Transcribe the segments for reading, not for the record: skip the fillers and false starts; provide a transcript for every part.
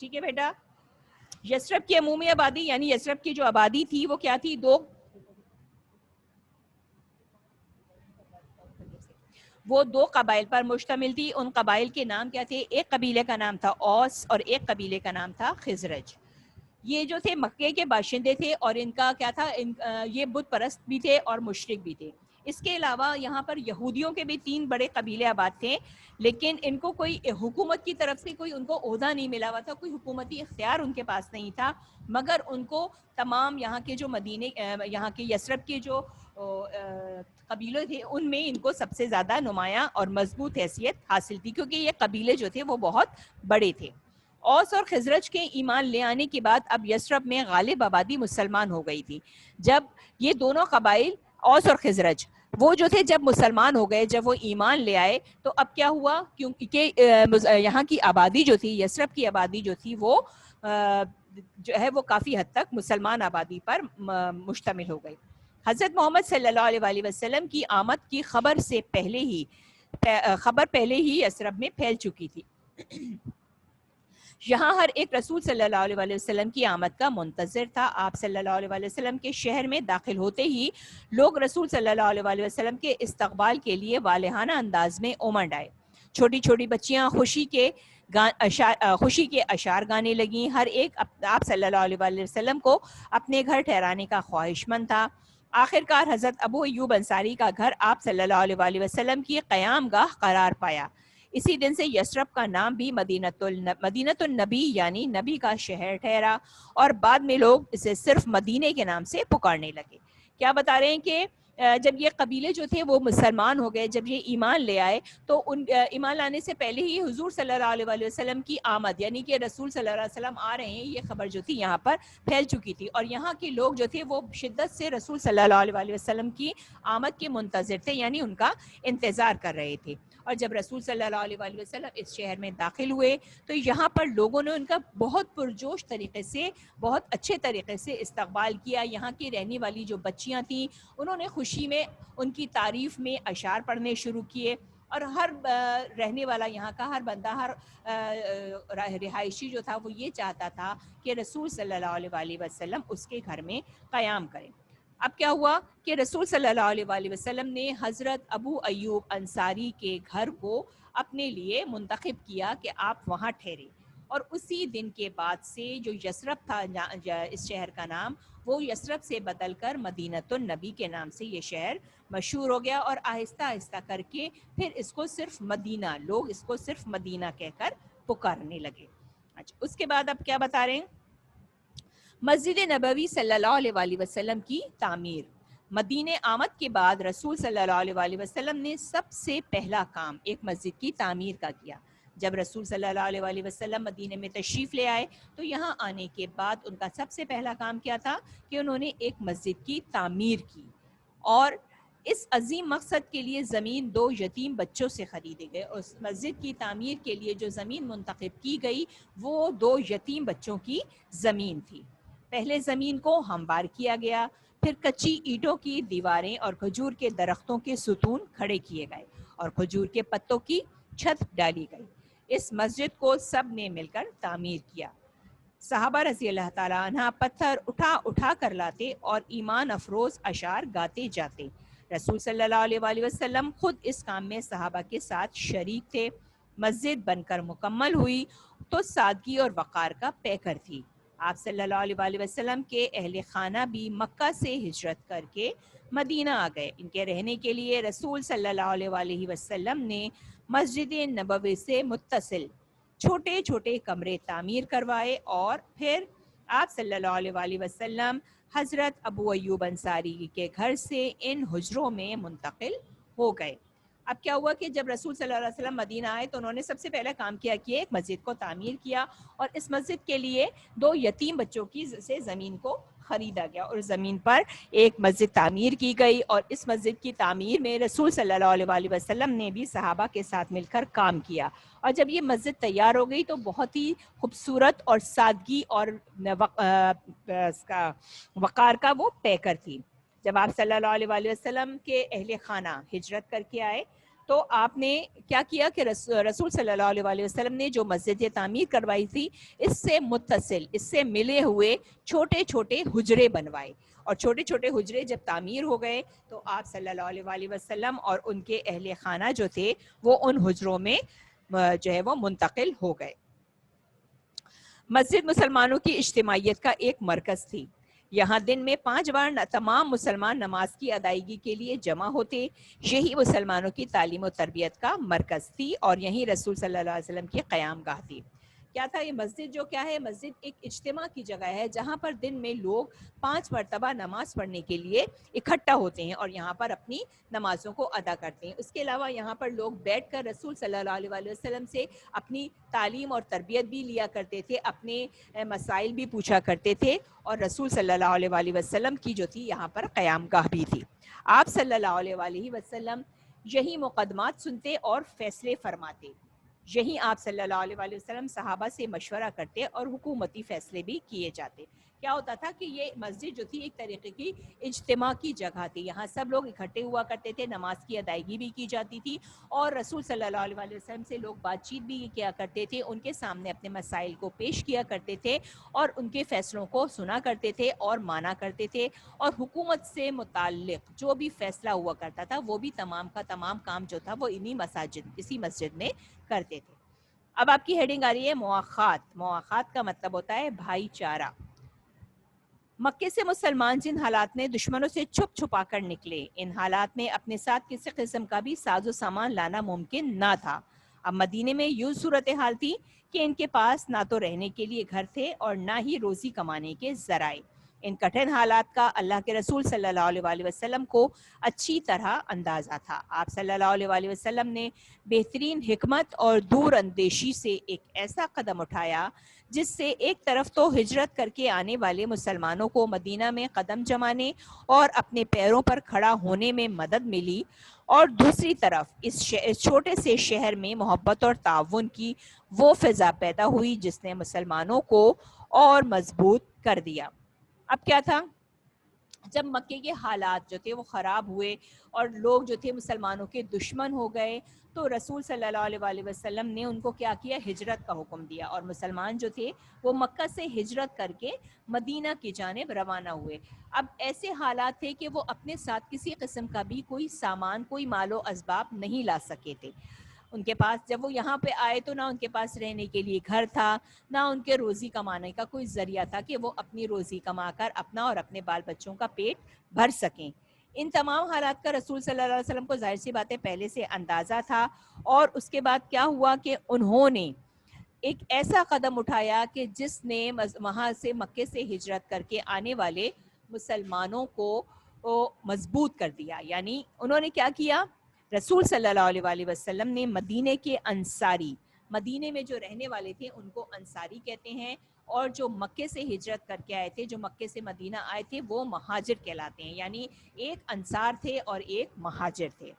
ٹھیک ہے بیٹا. یثرب کی عمومی آبادی یعنی یثرب کی جو آبادی تھی وہ کیا تھی؟ وہ دو قبائل پر مشتمل تھی. ان قبائل کے نام کیا تھے؟ ایک قبیلے کا نام تھا اوس اور ایک قبیلے کا نام تھا خزرج. یہ جو تھے مکے کے باشندے تھے اور ان کا کیا تھا؟ یہ بت پرست بھی تھے اور مشرک بھی تھے. اس کے علاوہ یہاں پر یہودیوں کے بھی 3 بڑے قبیلے آباد تھے، لیکن ان کو کوئی حکومت کی طرف سے کوئی ان کو عہدہ نہیں ملا ہوا تھا، کوئی حکومتی اختیار ان کے پاس نہیں تھا، مگر ان کو تمام یہاں کے جو یہاں کے یثرب کے جو قبیلے تھے ان میں ان کو سب سے زیادہ نمایاں اور مضبوط حیثیت حاصل تھی، کیونکہ یہ قبیلے جو تھے وہ بہت بڑے تھے. اوس اور خزرج کے ایمان لے آنے کے بعد اب یثرب میں غالب آبادی مسلمان ہو گئی تھی. جب یہ دونوں قبائل اوس اور خزرج وہ جو تھے جب مسلمان ہو گئے، جب وہ ایمان لے آئے، تو اب کیا ہوا؟ کیونکہ یہاں کی آبادی جو تھی، یثرب کی آبادی جو تھی، وہ جو ہے وہ کافی حد تک مسلمان آبادی پر مشتمل ہو گئی. حضرت محمد صلی اللہ علیہ وآلہ وسلم کی آمد کی خبر پہلے ہی یثرب میں پھیل چکی تھی. یہاں ہر ایک رسول صلی اللہ علیہ وآلہ وسلم کی آمد کا منتظر تھا. آپ صلی اللہ علیہ وآلہ وسلم کے شہر میں داخل ہوتے ہی لوگ رسول صلی اللہ علیہ وآلہ وسلم کے استقبال کے لیے والہانہ انداز میں امنڈ آئے. چھوٹی چھوٹی بچیاں خوشی کے اشعار گانے لگیں. ہر ایک آپ صلی اللہ علیہ وآلہ وسلم کو اپنے گھر ٹھہرانے کا خواہش مند تھا. آخرکار حضرت ابو ایوب انصاری کا گھر آپ صلی اللہ علیہ وآلہ وسلم کی قیام گاہ قرار پایا. اسی دن سے یثرب کا نام بھی مدینۃ النبی یعنی نبی کا شہر ٹھہرا، اور بعد میں لوگ اسے صرف مدینے کے نام سے پکارنے لگے. کیا بتا رہے ہیں کہ جب یہ قبیلے جو تھے وہ مسلمان ہو گئے، جب یہ ایمان لے آئے، تو ان ایمان لانے سے پہلے ہی حضور صلی اللہ علیہ وآلہ وسلم کی آمد یعنی کہ رسول صلی اللہ علیہ وسلم آ رہے ہیں، یہ خبر جو تھی یہاں پر پھیل چکی تھی، اور یہاں کے لوگ جو تھے وہ شدت سے رسول صلی اللہ علیہ وآلہ وسلم کی آمد کے منتظر تھے، یعنی ان کا انتظار کر رہے تھے. اور جب رسول صلی اللہ علیہ وآلہ وسلم اس شہر میں داخل ہوئے تو یہاں پر لوگوں نے ان کا بہت پرجوش طریقے سے، بہت اچھے طریقے سے استقبال کیا. یہاں کی رہنے والی جو بچیاں تھیں انہوں نے خوشی میں ان کی تعریف میں اشعار پڑھنے شروع کیے، اور ہر رہنے والا یہاں کا ہر بندہ، ہر رہائشی جو تھا وہ یہ چاہتا تھا کہ رسول صلی اللہ علیہ وآلہ وسلم اس کے گھر میں قیام کریں. اب کیا ہوا کہ رسول صلی اللہ علیہ وآلہ وسلم نے حضرت ابو ایوب انصاری کے گھر کو اپنے لیے منتخب کیا کہ آپ وہاں ٹھہرے، اور اسی دن کے بعد سے جو یثرب تھا اس شہر کا نام، وہ یثرب سے بدل کر مدینۃ النبی کے نام سے یہ شہر مشہور ہو گیا، اور آہستہ آہستہ کر کے پھر اس کو صرف مدینہ، لوگ اس کو صرف مدینہ کہہ کر پکارنے لگے. اچھا، اس کے بعد اب کیا بتا رہے ہیں؟ مسجد نبوی صلی اللہ علیہ وآلہ وسلم کی تعمیر. مدینہ آمد کے بعد رسول صلی اللہ علیہ وآلہ وسلم نے سب سے پہلا کام ایک مسجد کی تعمیر کا کیا. جب رسول صلی اللہ علیہ وآلہ وسلم مدینہ میں تشریف لے آئے تو یہاں آنے کے بعد ان کا سب سے پہلا کام کیا تھا کہ انہوں نے ایک مسجد کی تعمیر کی، اور اس عظیم مقصد کے لیے زمین 2 یتیم بچوں سے خریدی گئی. اس مسجد کی تعمیر کے لیے جو زمین منتخب کی گئی وہ 2 یتیم بچوں کی زمین تھی. پہلے زمین کو ہموار کیا گیا، پھر کچی اینٹوں کی دیواریں اور کھجور کے درختوں کے ستون کھڑے کیے گئے اور کھجور کے پتوں کی چھت ڈالی گئی. اس مسجد کو سب نے مل کر تعمیر کیا. صحابہ رضی اللہ تعالیٰ عنہ پتھر اٹھا اٹھا کر لاتے اور ایمان افروز اشعار گاتے جاتے. رسول صلی اللہ علیہ وآلہ وسلم خود اس کام میں صحابہ کے ساتھ شریک تھے. مسجد بن کر مکمل ہوئی تو سادگی اور وقار کا پیکر تھی. آپ صلی اللہ علیہ وآلہ وسلم کے اہل خانہ بھی مکہ سے ہجرت کر کے مدینہ آ گئے. ان کے رہنے کے لیے رسول صلی اللہ علیہ وآلہ وسلم نے مسجد نبوی سے متصل چھوٹے چھوٹے کمرے تعمیر کروائے، اور پھر آپ صلی اللہ علیہ وآلہ وسلم حضرت ابو ایوب انصاری کے گھر سے ان حجروں میں منتقل ہو گئے. اب کیا ہوا کہ جب رسول صلی اللہ علیہ وسلم مدینہ آئے تو انہوں نے سب سے پہلا کام کیا کہ ایک مسجد کو تعمیر کیا، اور اس مسجد کے لیے 2 یتیم بچوں کی سے زمین کو خریدا گیا اور زمین پر ایک مسجد تعمیر کی گئی. اور اس مسجد کی تعمیر میں رسول صلی اللہ علیہ وآلہ وسلم نے بھی صحابہ کے ساتھ مل کر کام کیا. اور جب یہ مسجد تیار ہو گئی تو بہت ہی خوبصورت اور سادگی اور وقار کا وہ پیکر تھی. جب آپ صلی اللہ علیہ وآلہ وسلم کے اہل خانہ ہجرت کر کے آئے تو آپ نے کیا کیا کہ رسول صلی اللہ علیہ وسلم نے جو مسجد تعمیر کروائی تھی اس سے متصل، اس سے ملے ہوئے چھوٹے چھوٹے حجرے بنوائے، اور چھوٹے چھوٹے حجرے جب تعمیر ہو گئے تو آپ صلی اللہ علیہ وسلم اور ان کے اہل خانہ جو تھے وہ ان حجروں میں جو ہے وہ منتقل ہو گئے۔ مسجد مسلمانوں کی اجتماعیت کا ایک مرکز تھی، یہاں دن میں 5 بار تمام مسلمان نماز کی ادائیگی کے لیے جمع ہوتے، یہی مسلمانوں کی تعلیم و تربیت کا مرکز تھی اور یہی رسول صلی اللہ علیہ وسلم کی قیام گاہ تھی۔ کیا تھا یہ مسجد؟ جو کیا ہے، مسجد ایک اجتماع کی جگہ ہے جہاں پر دن میں لوگ 5 مرتبہ نماز پڑھنے کے لیے اکٹھا ہوتے ہیں اور یہاں پر اپنی نمازوں کو ادا کرتے ہیں۔ اس کے علاوہ یہاں پر لوگ بیٹھ کر رسول صلی اللہ علیہ وسلم سے اپنی تعلیم اور تربیت بھی لیا کرتے تھے، اپنے مسائل بھی پوچھا کرتے تھے، اور رسول صلی اللہ علیہ وسلم کی جو تھی یہاں پر قیام گاہ بھی تھی۔ آپ صلی اللہ علیہ وسلم یہی مقدمات سنتے اور فیصلے فرماتے، یہی آپ صلی اللہ علیہ وسلم صحابہ سے مشورہ کرتے اور حکومتی فیصلے بھی کیے جاتے۔ کیا ہوتا تھا کہ یہ مسجد جو تھی ایک طریقے کی اجتماع کی جگہ تھی، یہاں سب لوگ اکٹھے ہوا کرتے تھے، نماز کی ادائیگی بھی کی جاتی تھی، اور رسول صلی اللہ علیہ وسلم سے لوگ بات چیت بھی کیا کرتے تھے، ان کے سامنے اپنے مسائل کو پیش کیا کرتے تھے اور ان کے فیصلوں کو سنا کرتے تھے اور مانا کرتے تھے، اور حکومت سے متعلق جو بھی فیصلہ ہوا کرتا تھا وہ بھی تمام کا تمام کام جو تھا وہ اسی مسجد میں کرتے تھے۔ اب آپ کی ہیڈنگ آ رہی ہے مواخات۔ مواخات کا مطلب ہوتا ہے بھائی چارہ۔ مکے سے مسلمان جن حالات میں دشمنوں سے چھپ چھپا کر نکلے، ان حالات میں اپنے ساتھ کسی قسم کا بھی ساز و سامان لانا ممکن نہ تھا۔ اب مدینے میں یوں صورتحال تھی کہ ان کے پاس نہ تو رہنے کے لیے گھر تھے اور نہ ہی روزی کمانے کے ذرائع۔ ان کٹھن حالات کا اللہ کے رسول صلی اللہ علیہ وسلم کو اچھی طرح اندازہ تھا۔ آپ صلی اللہ علیہ وسلم نے بہترین حکمت اور دور اندیشی سے ایک ایسا قدم اٹھایا جس سے ایک طرف تو ہجرت کر کے آنے والے مسلمانوں کو مدینہ میں قدم جمانے اور اپنے پیروں پر کھڑا ہونے میں مدد ملی، اور دوسری طرف اس چھوٹے سے شہر میں محبت اور تعاون کی وہ فضا پیدا ہوئی جس نے مسلمانوں کو اور مضبوط کر دیا۔ اب کیا تھا، جب مکے کے حالات جو تھے وہ خراب ہوئے اور لوگ جو تھے مسلمانوں کے دشمن ہو گئے، تو رسول صلی اللہ علیہ وسلم نے ان کو کیا کیا، ہجرت کا حکم دیا، اور مسلمان جو تھے وہ مکہ سے ہجرت کر کے مدینہ کی جانب روانہ ہوئے۔ اب ایسے حالات تھے کہ وہ اپنے ساتھ کسی قسم کا بھی کوئی سامان، کوئی مال و اسباب نہیں لا سکے تھے۔ ان کے پاس جب وہ یہاں پہ آئے تو نہ ان کے پاس رہنے کے لیے گھر تھا، نہ ان کے روزی کمانے کا کوئی ذریعہ تھا کہ وہ اپنی روزی کما کر اپنا اور اپنے بال بچوں کا پیٹ بھر سکیں۔ ان تمام حالات کا رسول صلی اللہ علیہ وسلم کو ظاہر سی باتیں پہلے سے اندازہ تھا، اور اس کے بعد کیا ہوا کہ انہوں نے ایک ایسا قدم اٹھایا کہ جس نے وہاں سے مکے سے ہجرت کر کے آنے والے مسلمانوں کو مضبوط کر دیا۔ یعنی انہوں نے کیا کیا، رسول صلی اللہ علیہ وسلم نے مدینے کے انصاری، مدینے میں جو رہنے والے تھے ان کو انصاری کہتے ہیں، اور جو مکے سے ہجرت کر کے آئے تھے، جو مکے سے مدینہ آئے تھے، وہ مہاجر کہلاتے ہیں، یعنی ایک انصار تھے اور ایک مہاجر تھے۔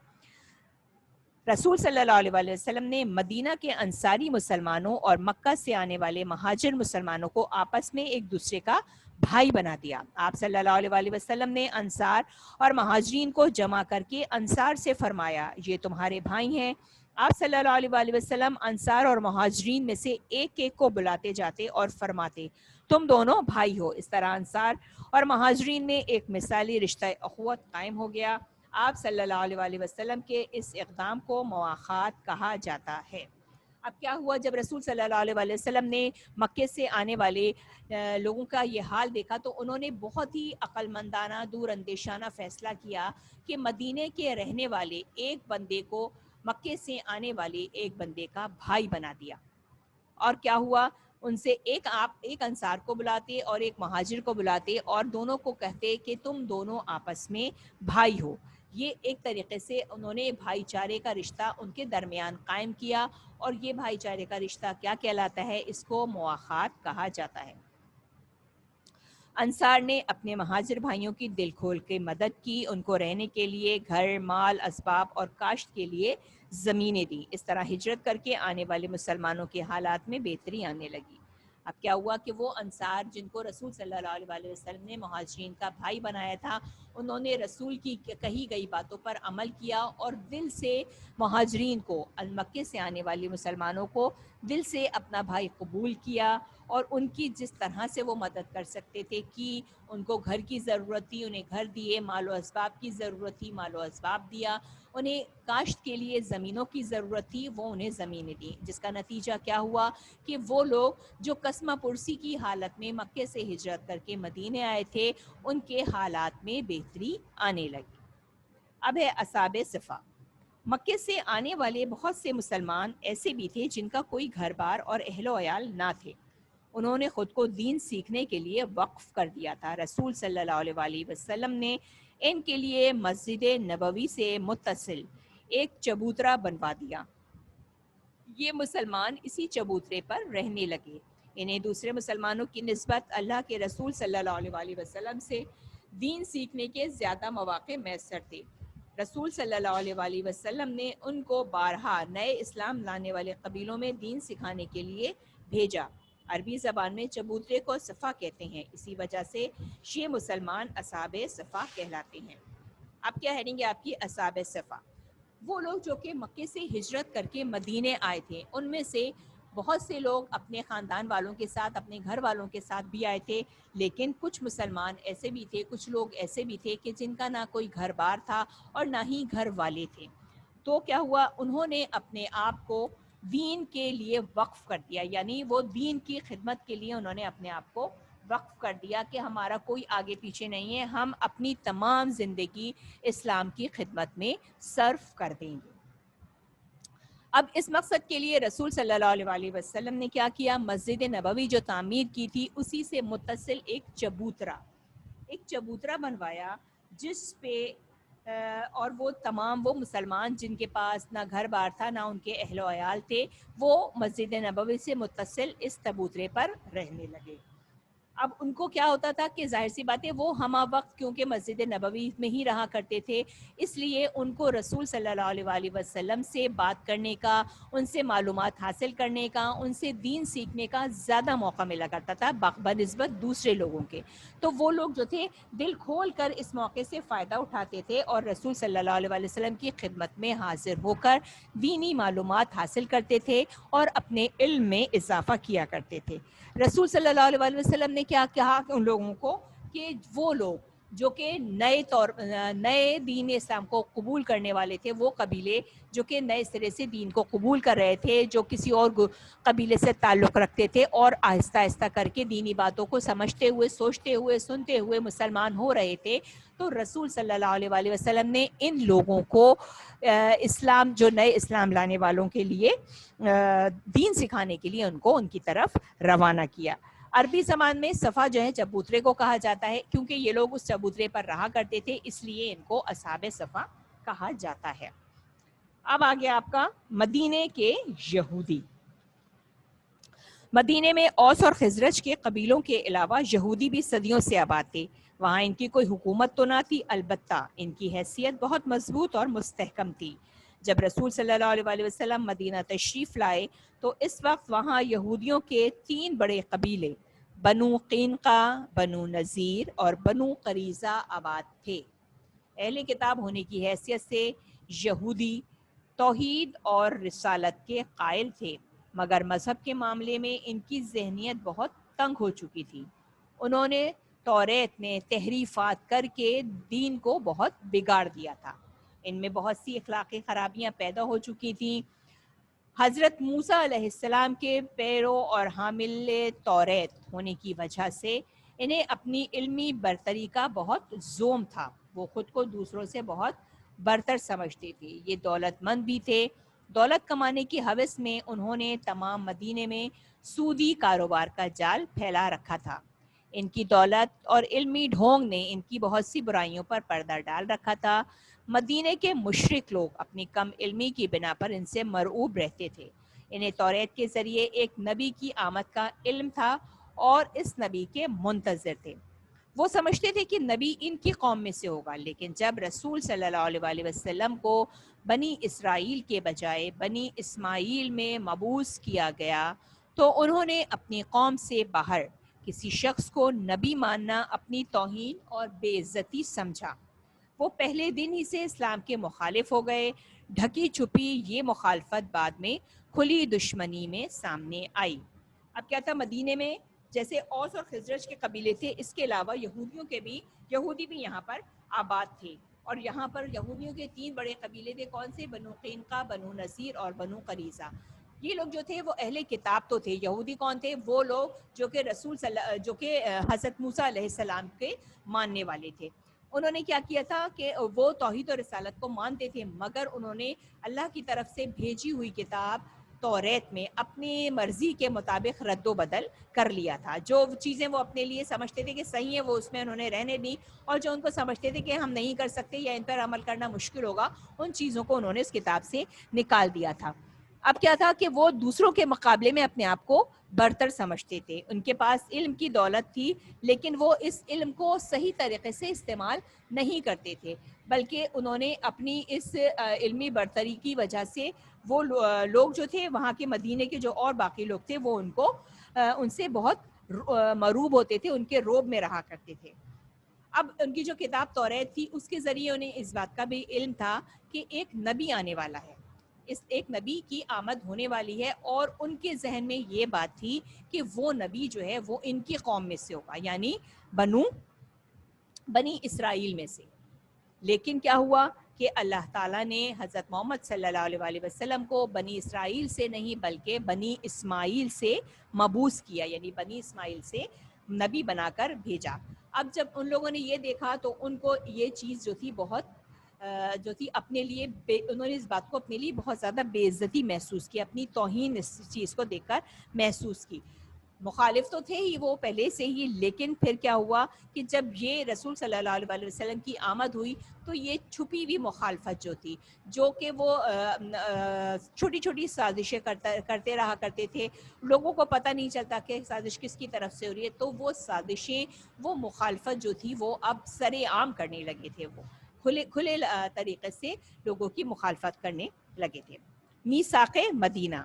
رسول صلی اللہ علیہ وسلم نے مدینہ کے انصاری مسلمانوں اور مکہ سے آنے والے مہاجر مسلمانوں کو آپس میں ایک دوسرے کا بھائی بنا دیا۔ آپ صلی اللہ علیہ وسلم نے انصار اور مہاجرین کو جمع کر کے انصار سے فرمایا، یہ تمہارے بھائی ہیں۔ آپ صلی اللہ علیہ وسلم انصار اور مہاجرین میں سے ایک ایک کو بلاتے جاتے اور فرماتے، تم دونوں بھائی ہو۔ اس طرح انصار اور مہاجرین میں ایک مثالی رشتہ اخوت قائم ہو گیا۔ آپ صلی اللہ علیہ وسلم کے اس اقدام کو مواخات کہا جاتا ہے۔ اب کیا ہوا، جب رسول صلی اللہ علیہ وسلم نے مکے سے آنے والے لوگوں کا یہ حال دیکھا تو انہوں نے بہت ہی عقل مندانہ، دور اندیشانہ فیصلہ کیا کہ مدینے کے رہنے والے ایک بندے کو مکے سے آنے والے ایک بندے کا بھائی بنا دیا۔ اور کیا ہوا، ان سے ایک انصار کو بلاتے اور ایک مہاجر کو بلاتے اور دونوں کو کہتے کہ تم دونوں آپس میں بھائی ہو۔ یہ ایک طریقے سے انہوں نے بھائی چارے کا رشتہ ان کے درمیان قائم کیا، اور یہ بھائی چارے کا رشتہ کیا کہلاتا ہے، اس کو مواخات کہا جاتا ہے۔ انصار نے اپنے مہاجر بھائیوں کی دل کھول کے مدد کی، ان کو رہنے کے لیے گھر، مال، اسباب اور کاشت کے لیے زمینیں دیں۔ اس طرح ہجرت کر کے آنے والے مسلمانوں کے حالات میں بہتری آنے لگی۔ اب کیا ہوا کہ وہ انصار جن کو رسول صلی اللہ علیہ وسلم نے مہاجرین کا بھائی بنایا تھا، انہوں نے رسول کی کہی گئی باتوں پر عمل کیا اور دل سے مہاجرین کو، مکے سے آنے والے مسلمانوں کو دل سے اپنا بھائی قبول کیا، اور ان کی جس طرح سے وہ مدد کر سکتے تھے کہ ان کو گھر کی ضرورت تھی انہیں گھر دیے، مال و اسباب کی ضرورت تھی مال و اسباب دیا، انہیں کاشت کے لیے زمینوں کی ضرورت تھی وہ انہیں زمینیں دیں، جس کا نتیجہ کیا ہوا کہ وہ لوگ جو قسمہ پرسی کی حالت میں مکے سے ہجرت کر کے مدینے آئے تھے ان کے حالات میں بہتری آنے لگی۔ اب ہے اصحاب صفا۔ مکے سے آنے والے بہت سے مسلمان ایسے بھی تھے جن کا کوئی گھر بار اور اہل و عیال نہ تھے، انہوں نے خود کو دین سیکھنے کے لیے وقف کر دیا تھا۔ رسول صلی اللہ علیہ وسلم نے ان کے لیے مسجد نبوی سے متصل ایک چبوترا بنوا دیا، یہ مسلمان اسی چبوترے پر رہنے لگے، انہیں دوسرے مسلمانوں کی نسبت اللہ کے رسول صلی اللہ علیہ وسلم سے دین سیکھنے کے زیادہ مواقع میسر تھے۔ رسول صلی اللہ علیہ وسلم نے ان کو بارہا نئے اسلام لانے والے قبیلوں میں دین سکھانے کے لیے بھیجا۔ عربی زبان میں چبوترے کو صفا کہتے ہیں، اسی وجہ سے شیعہ مسلمان اصحاب صفا کہلاتے ہیں۔ اب کیا ہیڈنگ ہے آپ کی؟ اصحاب صفا، وہ لوگ جو کہ مکے سے ہجرت کر کے مدینے آئے تھے، ان میں سے بہت سے لوگ اپنے خاندان والوں کے ساتھ اپنے گھر والوں کے ساتھ بھی آئے تھے، لیکن کچھ مسلمان ایسے بھی تھے، کچھ لوگ ایسے بھی تھے کہ جن کا نہ کوئی گھر بار تھا اور نہ ہی گھر والے تھے۔ تو کیا ہوا، انہوں نے اپنے آپ کو دین کے لیے وقف کر دیا، یعنی وہ دین کی خدمت کے لیے انہوں نے اپنے آپ کو وقف کر دیا کہ ہمارا کوئی آگے پیچھے نہیں ہے، ہم اپنی تمام زندگی اسلام کی خدمت میں صرف کر دیں گے۔ اب اس مقصد کے لیے رسول صلی اللہ علیہ وسلم نے کیا کیا، مسجد نبوی جو تعمیر کی تھی اسی سے متصل ایک چبوترا بنوایا، جس پہ اور وہ تمام وہ مسلمان جن کے پاس نہ گھر بار تھا نہ ان کے اہل و عیال تھے، وہ مسجد نبوی سے متصل اس چبوترے پر رہنے لگے۔ اب ان کو کیا ہوتا تھا کہ ظاہر سی بات ہے وہ ہمہ وقت کیونکہ مسجد نبوی میں ہی رہا کرتے تھے، اس لیے ان کو رسول صلی اللہ علیہ وسلم سے بات کرنے کا، ان سے معلومات حاصل کرنے کا، ان سے دین سیکھنے کا زیادہ موقع ملا کرتا تھا بنسبت دوسرے لوگوں کے۔ تو وہ لوگ جو تھے دل کھول کر اس موقع سے فائدہ اٹھاتے تھے اور رسول صلی اللہ علیہ وسلم کی خدمت میں حاضر ہو کر دینی معلومات حاصل کرتے تھے اور اپنے علم میں اضافہ کیا کرتے تھے۔ رسول صلی اللہ علیہ وسلم نے کیا کہا ان لوگوں کو کہ وہ لوگ جو کہ نئے دین اسلام کو قبول کرنے والے تھے، وہ قبیلے جو کہ نئے سرے سے دین کو قبول کر رہے تھے، جو کسی اور قبیلے سے تعلق رکھتے تھے اور آہستہ آہستہ کر کے دینی باتوں کو سمجھتے ہوئے، سوچتے ہوئے، سنتے ہوئے مسلمان ہو رہے تھے، تو رسول صلی اللہ علیہ وسلم نے ان لوگوں کو اسلام، جو نئے اسلام لانے والوں کے لیے دین سکھانے کے لیے ان کو ان کی طرف روانہ کیا۔ عربی زبان میں صفا جو ہے چبوترے کو کہا جاتا ہے، کیونکہ یہ لوگ اس چبوترے پر رہا کرتے تھے، اس لیے ان کو اصحاب صفا کہا جاتا ہے۔ اب آگے آپ کا مدینے کے یہودی۔ مدینے میں اوس اور خزرج کے قبیلوں کے علاوہ یہودی بھی صدیوں سے آباد تھے۔ وہاں ان کی کوئی حکومت تو نہ تھی، البتہ ان کی حیثیت بہت مضبوط اور مستحکم تھی۔ جب رسول صلی اللہ علیہ وسلم مدینہ تشریف لائے تو اس وقت وہاں یہودیوں کے 3 بڑے قبیلے بنو قینقا، بنو نذیر اور بنو قریظہ آباد تھے۔ اہل کتاب ہونے کی حیثیت سے یہودی توحید اور رسالت کے قائل تھے، مگر مذہب کے معاملے میں ان کی ذہنیت بہت تنگ ہو چکی تھی۔ انہوں نے توریت میں تحریفات کر کے دین کو بہت بگاڑ دیا تھا، ان میں بہت سی اخلاقی خرابیاں پیدا ہو چکی تھیں۔ حضرت موسیٰ علیہ السلام کے پیرو اور حامل توریت ہونے کی وجہ سے انہیں اپنی علمی برتری کا بہت زوم تھا، وہ خود کو دوسروں سے بہت برتر سمجھتے تھے۔ یہ دولت مند بھی تھے، دولت کمانے کی ہوس میں انہوں نے تمام مدینے میں سودی کاروبار کا جال پھیلا رکھا تھا۔ ان کی دولت اور علمی ڈھونگ نے ان کی بہت سی برائیوں پر پردہ ڈال رکھا تھا۔ مدینے کے مشرک لوگ اپنی کم علمی کی بنا پر ان سے مرعوب رہتے تھے۔ انہیں توریت کے ذریعے ایک نبی کی آمد کا علم تھا اور اس نبی کے منتظر تھے۔ وہ سمجھتے تھے کہ نبی ان کی قوم میں سے ہوگا، لیکن جب رسول صلی اللہ علیہ وسلم کو بنی اسرائیل کے بجائے بنی اسماعیل میں مبعوث کیا گیا تو انہوں نے اپنی قوم سے باہر کسی شخص کو نبی ماننا اپنی توہین اور بے عزتی سمجھا۔ وہ پہلے دن ہی سے اسلام کے مخالف ہو گئے. ڈھکی چھپی یہ مخالفت بعد میں کھلی دشمنی میں سامنے آئی. اب کیا تھا مدینے میں جیسے اوس اور خزرج کے قبیلے تھے, اس کے علاوہ یہودی بھی یہاں پر آباد تھے, اور یہاں پر یہودیوں کے 3 بڑے قبیلے تھے. کون سے؟ بنو قینقاع, بنو نذیر اور بنو قریظہ. یہ لوگ جو تھے وہ اہل کتاب تو تھے. یہودی کون تھے؟ وہ لوگ جو کہ جو کہ حضرت موسیٰ علیہ السلام کے ماننے والے تھے. انہوں نے کیا کیا تھا کہ وہ توحید اور رسالت کو مانتے تھے, مگر انہوں نے اللہ کی طرف سے بھیجی ہوئی کتاب توریت میں اپنی مرضی کے مطابق رد و بدل کر لیا تھا. جو چیزیں وہ اپنے لیے سمجھتے تھے کہ صحیح ہیں وہ اس میں انہوں نے رہنے دی, اور جو ان کو سمجھتے تھے کہ ہم نہیں کر سکتے یا ان پر عمل کرنا مشکل ہوگا, ان چیزوں کو انہوں نے اس کتاب سے نکال دیا تھا. اب کیا تھا کہ وہ دوسروں کے مقابلے میں اپنے آپ کو برتر سمجھتے تھے. ان کے پاس علم کی دولت تھی, لیکن وہ اس علم کو صحیح طریقے سے استعمال نہیں کرتے تھے, بلکہ انہوں نے اپنی اس علمی برتری کی وجہ سے وہ لوگ جو تھے وہاں کے مدینے کے جو اور باقی لوگ تھے وہ ان سے بہت مروب ہوتے تھے, ان کے روب میں رہا کرتے تھے. اب ان کی جو کتاب توریت تھی اس کے ذریعے انہیں اس بات کا بھی علم تھا کہ ایک نبی آنے والا ہے, ایک نبی کی آمد ہونے والی ہے, اور ان کے ذہن میں یہ بات تھی کہ وہ نبی جو ہے وہ ان کی قوم میں سے ہوگا, یعنی بنی اسرائیل میں سے. لیکن کیا ہوا کہ اللہ تعالیٰ نے حضرت محمد صلی اللہ علیہ وسلم کو بنی اسرائیل سے نہیں بلکہ بنی اسماعیل سے مبعوث کیا, یعنی بنی اسماعیل سے نبی بنا کر بھیجا. اب جب ان لوگوں نے یہ دیکھا تو ان کو یہ چیز جو تھی اپنے لیے انہوں نے اس بات کو اپنے لیے بہت زیادہ بے عزتی محسوس کی, اپنی توہین اس چیز کو دیکھ کر محسوس کی. مخالف تو تھے ہی وہ پہلے سے ہی, لیکن پھر کیا ہوا کہ جب یہ رسول صلی اللہ علیہ وسلم کی آمد ہوئی تو یہ چھپی ہوئی مخالفت جو تھی, جو کہ وہ چھوٹی چھوٹی سازشیں کرتے رہا کرتے تھے, لوگوں کو پتہ نہیں چلتا کہ سازش کس کی طرف سے ہو رہی ہے, تو وہ سازشیں, وہ مخالفت جو تھی وہ اب سر عام کرنے لگے تھے. وہ کھلے طریقے سے لوگوں کی مخالفت کرنے لگے تھے. میثاق مدینہ,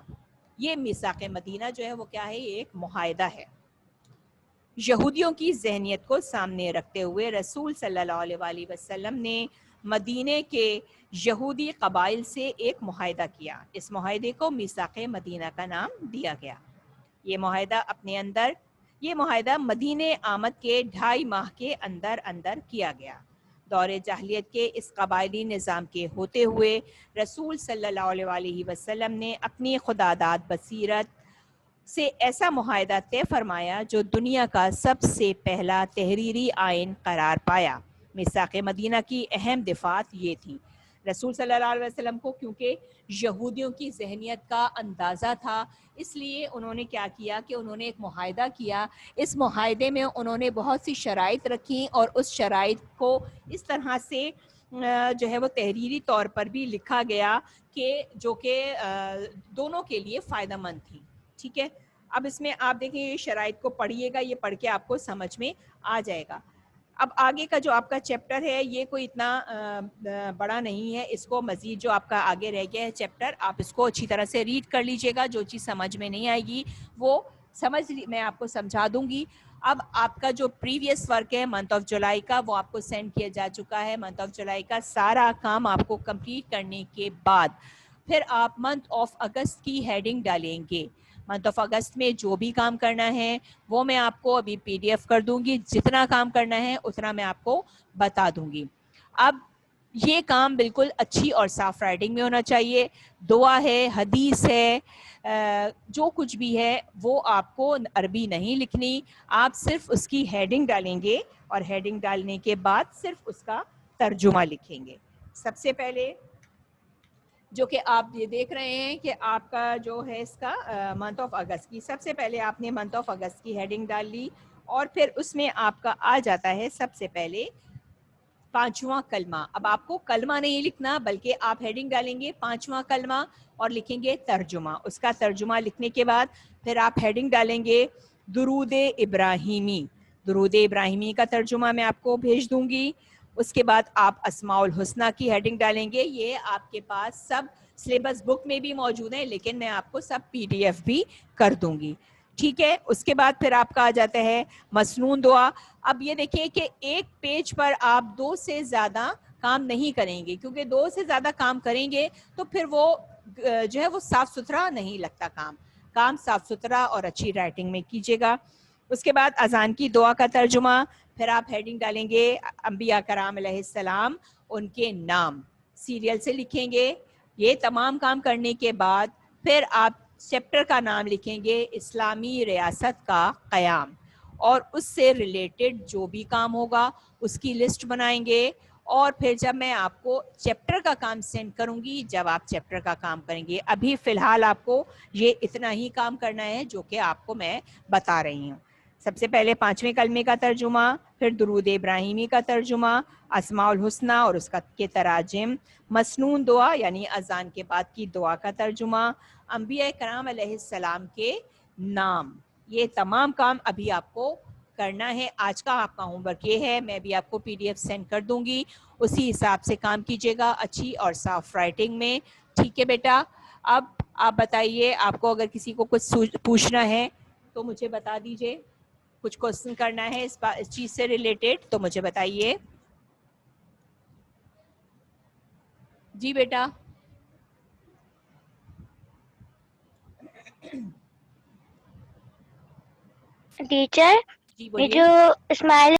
یہ میثاق مدینہ جو ہے وہ کیا ہے؟ یہ ایک معاہدہ ہے. یہودیوں کی ذہنیت کو سامنے رکھتے ہوئے رسول صلی اللہ علیہ وسلم نے مدینے کے یہودی قبائل سے ایک معاہدہ کیا. اس معاہدے کو میثاق مدینہ کا نام دیا گیا. یہ معاہدہ مدینے آمد کے 2.5 ماہ کے اندر کیا گیا. دور جاہلیت کے اس قبائلی نظام کے ہوتے ہوئے رسول صلی اللہ علیہ وسلم نے اپنی خداداد بصیرت سے ایسا معاہدہ طے فرمایا جو دنیا کا سب سے پہلا تحریری آئین قرار پایا. میثاق مدینہ کی اہم دفعات یہ تھی. رسول صلی اللہ علیہ وسلم کو کیونکہ یہودیوں کی ذہنیت کا اندازہ تھا, اس لیے انہوں نے کیا کیا کہ انہوں نے ایک معاہدہ کیا. اس معاہدے میں انہوں نے بہت سی شرائط رکھیں, اور اس شرائط کو اس طرح سے جو ہے وہ تحریری طور پر بھی لکھا گیا کہ جو کہ دونوں کے لیے فائدہ مند تھی. ٹھیک ہے, اب اس میں آپ دیکھیں یہ شرائط کو پڑھیے گا, یہ پڑھ کے آپ کو سمجھ میں آ جائے گا. اب آگے کا جو آپ کا چیپٹر ہے یہ کوئی اتنا بڑا نہیں ہے, اس کو مزید جو آپ کا آگے رہ گیا ہے چیپٹر, آپ اس کو اچھی طرح سے ریڈ کر لیجئے گا. جو چیز سمجھ میں نہیں آئے گی وہ میں آپ کو سمجھا دوں گی. اب آپ کا جو پریویس ورک ہے منتھ آف جولائی کا, وہ آپ کو سینڈ کیا جا چکا ہے. منتھ آف جولائی کا سارا کام آپ کو کمپلیٹ کرنے کے بعد پھر آپ منتھ آف اگست کی ہیڈنگ ڈالیں گے. منتھ آف اگست میں جو بھی کام کرنا ہے وہ میں آپ کو ابھی PDF کر دوں گی. جتنا کام کرنا ہے اتنا میں آپ کو بتا دوں گی. اب یہ کام بالکل اچھی اور صاف رائٹنگ میں ہونا چاہیے. دعا ہے, حدیث ہے, جو کچھ بھی ہے وہ آپ کو عربی نہیں لکھنی, آپ صرف اس کی ہیڈنگ ڈالیں گے, اور ہیڈنگ ڈالنے کے بعد صرف اس کا ترجمہ لکھیں گے. سب سے پہلے جو کہ آپ یہ دیکھ رہے ہیں کہ آپ کا جو ہے اس کا منتھ آف اگست کی, سب سے پہلے آپ نے منتھ آف اگست کی ہیڈنگ ڈال لی, اور پھر اس میں آپ کا آ جاتا ہے سب سے پہلے 5واں کلمہ. اب آپ کو کلمہ نہیں لکھنا بلکہ آپ ہیڈنگ ڈالیں گے 5واں کلمہ اور لکھیں گے ترجمہ. اس کا ترجمہ لکھنے کے بعد پھر آپ ہیڈنگ ڈالیں گے درود ابراہیمی. درود ابراہیمی کا ترجمہ میں آپ کو بھیج دوں گی. اس کے بعد آپ اسماء الحسنہ کی ہیڈنگ ڈالیں گے. یہ آپ کے پاس سب سلیبس بک میں بھی موجود ہیں, لیکن میں آپ کو سب PDF بھی کر دوں گی. ٹھیک ہے, اس کے بعد پھر آپ کا آ جاتا ہے مسنون دعا. اب یہ دیکھیں کہ ایک پیج پر آپ 2 سے زیادہ کام نہیں کریں گے, کیونکہ 2 سے زیادہ کام کریں گے تو پھر وہ جو ہے وہ صاف ستھرا نہیں لگتا. کام صاف ستھرا اور اچھی رائٹنگ میں کیجیے گا. اس کے بعد اذان کی دعا کا ترجمہ, پھر آپ ہیڈنگ ڈالیں گے انبیاء کرام علیہ السلام, ان کے نام سیریل سے لکھیں گے. یہ تمام کام کرنے کے بعد پھر آپ چیپٹر کا نام لکھیں گے اسلامی ریاست کا قیام, اور اس سے ریلیٹڈ جو بھی کام ہوگا اس کی لسٹ بنائیں گے. اور پھر جب میں آپ کو چیپٹر کا کام سینڈ کروں گی, جب آپ چیپٹر کا کام کریں گے, ابھی فی الحال آپ کو یہ اتنا ہی کام کرنا ہے جو کہ آپ کو میں بتا رہی ہوں. سب سے پہلے 5ویں کلمے کا ترجمہ, پھر درود ابراہیمی کا ترجمہ, اسماء الحسنہ اور اس کے تراجم, مسنون دعا یعنی اذان کے بعد کی دعا کا ترجمہ, انبیاء کرام علیہ السلام کے نام. یہ تمام کام ابھی آپ کو کرنا ہے. آج کا آپ کا ہوم ورک یہ ہے, میں بھی آپ کو PDF سینڈ کر دوں گی, اسی حساب سے کام کیجیے گا اچھی اور صاف رائٹنگ میں. ٹھیک ہے بیٹا؟ اب آپ بتائیے, آپ کو اگر کسی کو کچھ پوچھنا ہے تو مجھے بتا دیجیے, کچھ کوشچن کرنا ہے اس چیز سے ریلیٹڈ تو مجھے بتائیے. جی بیٹا. ٹیچر جی یہ بولیے. جو اسمائل